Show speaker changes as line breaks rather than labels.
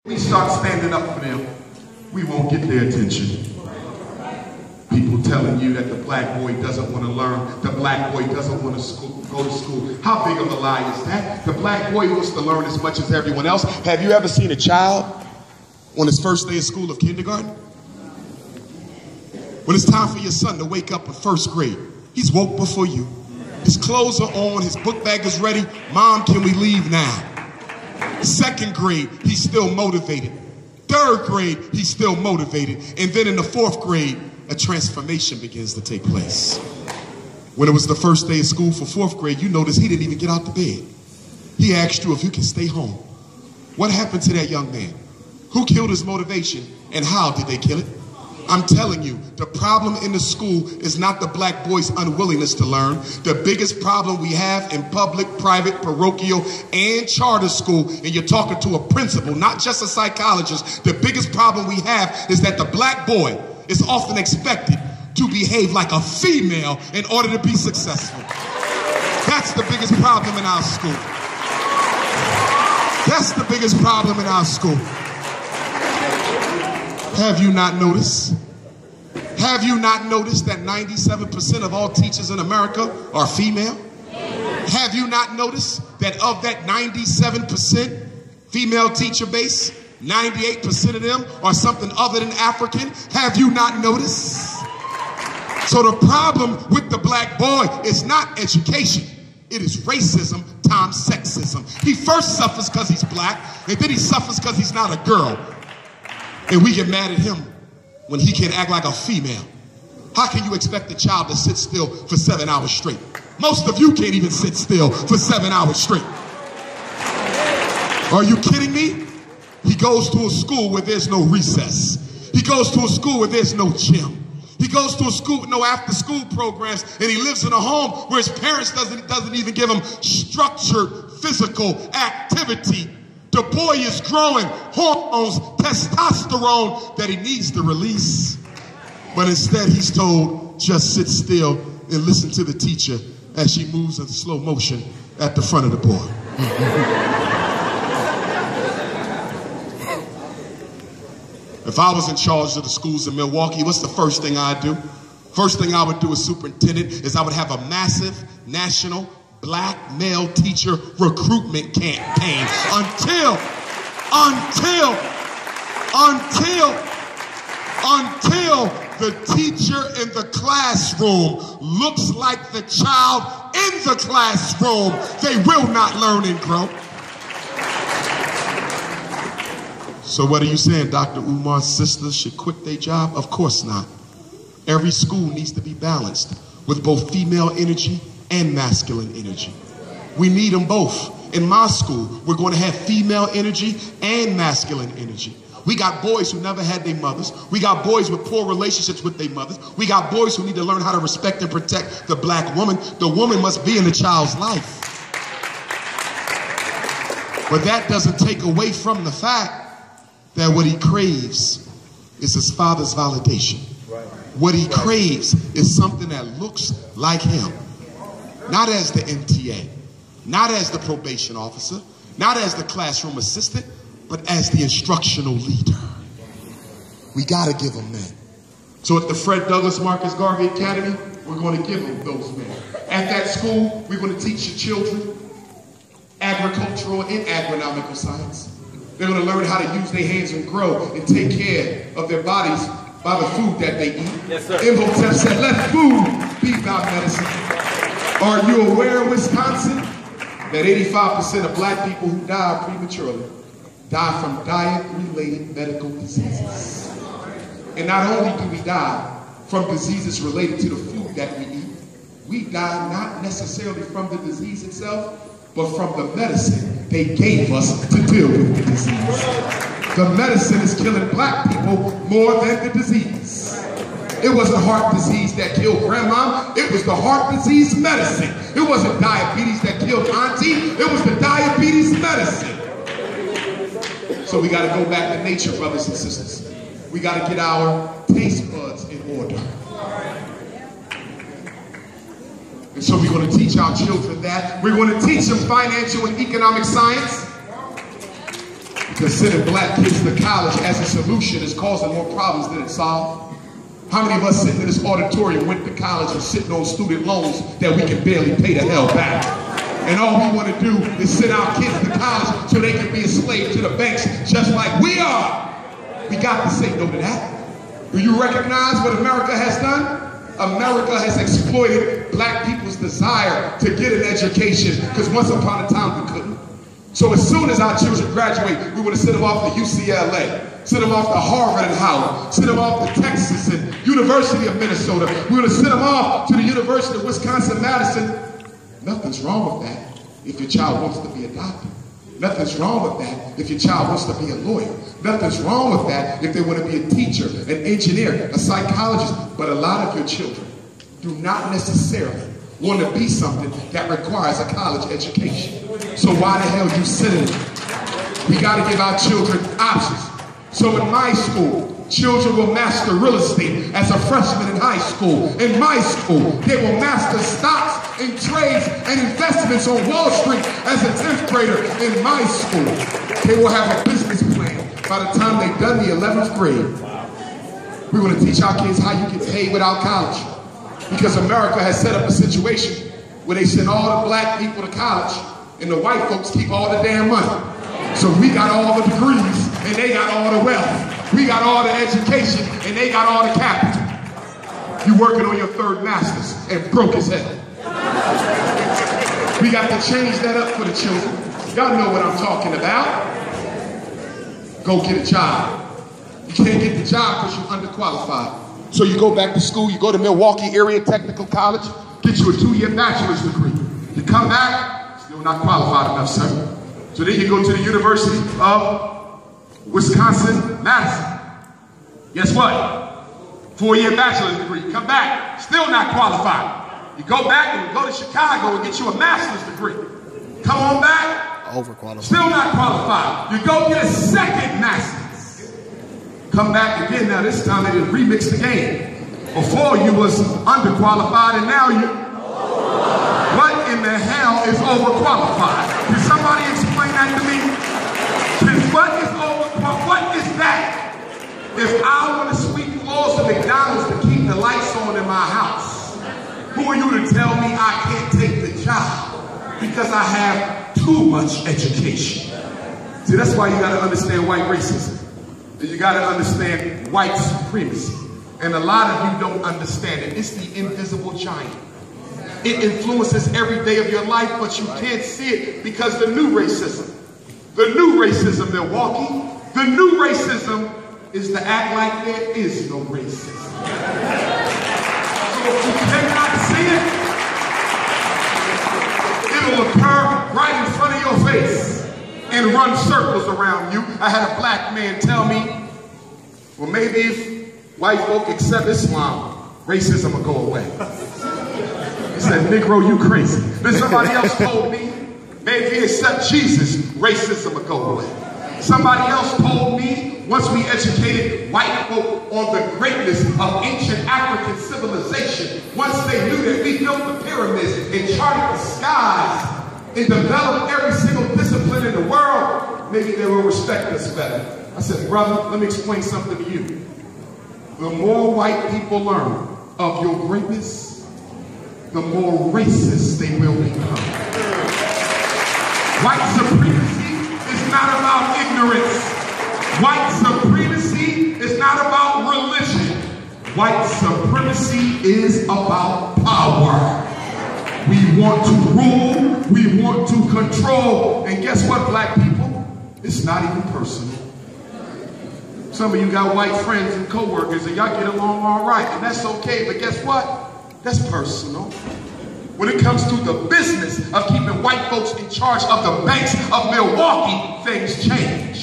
We start standing up for them, we won't get their attention. People telling you that the black boy doesn't want to learn, the black boy doesn't want to go to school. How big of a lie is that? The black boy wants to learn as much as everyone else. Have you ever seen a child on his first day of school of kindergarten? When it's time for your son to wake up in first grade, he's woke before you. His clothes are on, his book bag is ready. Mom, can we leave now? Second grade, he's still motivated. Third grade, he's still motivated. And then in the fourth grade, a transformation begins to take place. When it was the first day of school for fourth grade, you notice he didn't even get out of bed. He asked you if you can stay home. What happened to that young man? Who killed his motivation and how did they kill it? I'm telling you, the problem in the school is not the black boy's unwillingness to learn. The biggest problem we have in public, private, parochial, and charter school, and you're talking to a principal, not just a psychologist, the biggest problem we have is that the black boy is often expected to behave like a female in order to be successful. That's the biggest problem in our school. That's the biggest problem in our school. Have you not noticed? Have you not noticed that 97% of all teachers in America are female? Have you not noticed that of that 97% female teacher base, 98% of them are something other than African? Have you not noticed? So the problem with the black boy is not education. It is racism times sexism. He first suffers because he's black, and then he suffers because he's not a girl. And we get mad at him when he can act like a female. How can you expect a child to sit still for 7 hours straight? Most of you can't even sit still for 7 hours straight. Are you kidding me? He goes to a school where there's no recess. He goes to a school where there's no gym. He goes to a school with no after-school programs, and he lives in a home where his parents doesn't even give him structured physical activity. The boy is growing hormones, testosterone that he needs to release. But instead he's told, just sit still and listen to the teacher as she moves in slow motion at the front of the board. If I was in charge of the schools in Milwaukee, what's the first thing I'd do? First thing I would do as superintendent is I would have a massive national black male teacher recruitment campaign until the teacher in the classroom looks like the child in the classroom. They will not learn and grow. So what are you saying, Dr. Umar's sisters should quit their job? Of course not. Every school needs to be balanced with both female energy and masculine energy. We need them both. In my school, we're going to have female energy and masculine energy. We got boys who never had their mothers. We got boys with poor relationships with their mothers. We got boys who need to learn how to respect and protect the black woman. The woman must be in the child's life. But that doesn't take away from the fact that what he craves is his father's validation. What he craves is something that looks like him. Not as the MTA, not as the probation officer, not as the classroom assistant, but as the instructional leader. We got to give them men. So at the Fred Douglass Marcus Garvey Academy, we're going to give them those men. At that school, we're going to teach your children agricultural and agronomical science. They're going to learn how to use their hands and grow and take care of their bodies by the food that they eat. Yes, sir. Imhotep said, let food be thy medicine. Are you aware, Wisconsin, that 85% of black people who die prematurely die from diet-related medical diseases? And not only do we die from diseases related to the food that we eat, we die not necessarily from the disease itself, but from the medicine they gave us to deal with the disease. The medicine is killing black people more than the disease. It wasn't heart disease that killed grandma. It was the heart disease medicine. It wasn't diabetes that killed auntie. It was the diabetes medicine. So we got to go back to nature, brothers and sisters. We got to get our taste buds in order. And so we're going to teach our children that. We're going to teach them financial and economic science. Because sending black kids to college as a solution is causing more problems than it solves. How many of us sitting in this auditorium went to college and sitting on student loans that we can barely pay the hell back? And all we want to do is send our kids to college so they can be a slave to the banks just like we are. We got to say no to that. Do you recognize what America has done? America has exploited black people's desire to get an education because once upon a time we couldn't. So as soon as our children graduate, we want to send them off to UCLA, send them off to Harvard and Howard, send them off to Texas and University of Minnesota. We want to send them off to the University of Wisconsin-Madison. Nothing's wrong with that if your child wants to be a doctor. Nothing's wrong with that if your child wants to be a lawyer. Nothing's wrong with that if they want to be a teacher, an engineer, a psychologist. But a lot of your children do not necessarily want to be something that requires a college education. So why the hell you sending them? We got to give our children options. So in my school, children will master real estate as a freshman in high school. In my school, they will master stocks and trades and investments on Wall Street as a 10th grader. In my school, they will have a business plan by the time they've done the 11th grade. We want to teach our kids how you get paid without college. Because America has set up a situation where they send all the black people to college and the white folks keep all the damn money. So we got all the degrees and they got all the wealth. We got all the education and they got all the capital. You working on your third master's and broke as hell. We got to change that up for the children. Y'all know what I'm talking about. Go get a job. You can't get the job because you're underqualified. So you go back to school, you go to Milwaukee Area Technical College, get you a 2-year bachelor's degree. You come back, still not qualified enough, sir. So then you go to the University of Wisconsin-Madison. Guess what? 4-year bachelor's degree. Come back, still not qualified. You go back and you go to Chicago and get you a master's degree. Come on back,
overqualified.
Still not qualified. You go get a second master's. Come back again. Now this time they didn't remix the game. Before you was underqualified and now you... What in the hell is overqualified? Can somebody explain that to me? What is overqualified? What is that? If I want to sweep floors of McDonald's to keep the lights on in my house, who are you to tell me I can't take the job because I have too much education? See, that's why you got to understand white racism. You got to understand white supremacy. And a lot of you don't understand it. It's the invisible giant. It influences every day of your life, but you can't see it because the new racism, Milwaukee, the new racism is to act like there is no racism. So if you cannot see it, it'll occur right in front of your face and run circles around you. I had a black man tell me, well, maybe if white folk accept Islam, racism will go away. He said, Negro, you crazy. Then somebody else told me, maybe if you accept Jesus, racism will go away. Somebody else told me, once we educated white folk on the greatness of ancient African civilization, once they knew that we built the pyramids and charted the skies, and develop every single discipline in the world, maybe they will respect us better. I said, brother, let me explain something to you. The more white people learn of your greatness, the more racist they will become. White supremacy is not about ignorance. White supremacy is not about religion. White supremacy is about power. We want to rule, we want to control. And guess what, black people? It's not even personal. Some of you got white friends and co-workers and y'all get along all right, and that's okay, but guess what? That's personal. When it comes to the business of keeping white folks in charge of the banks of Milwaukee, things change.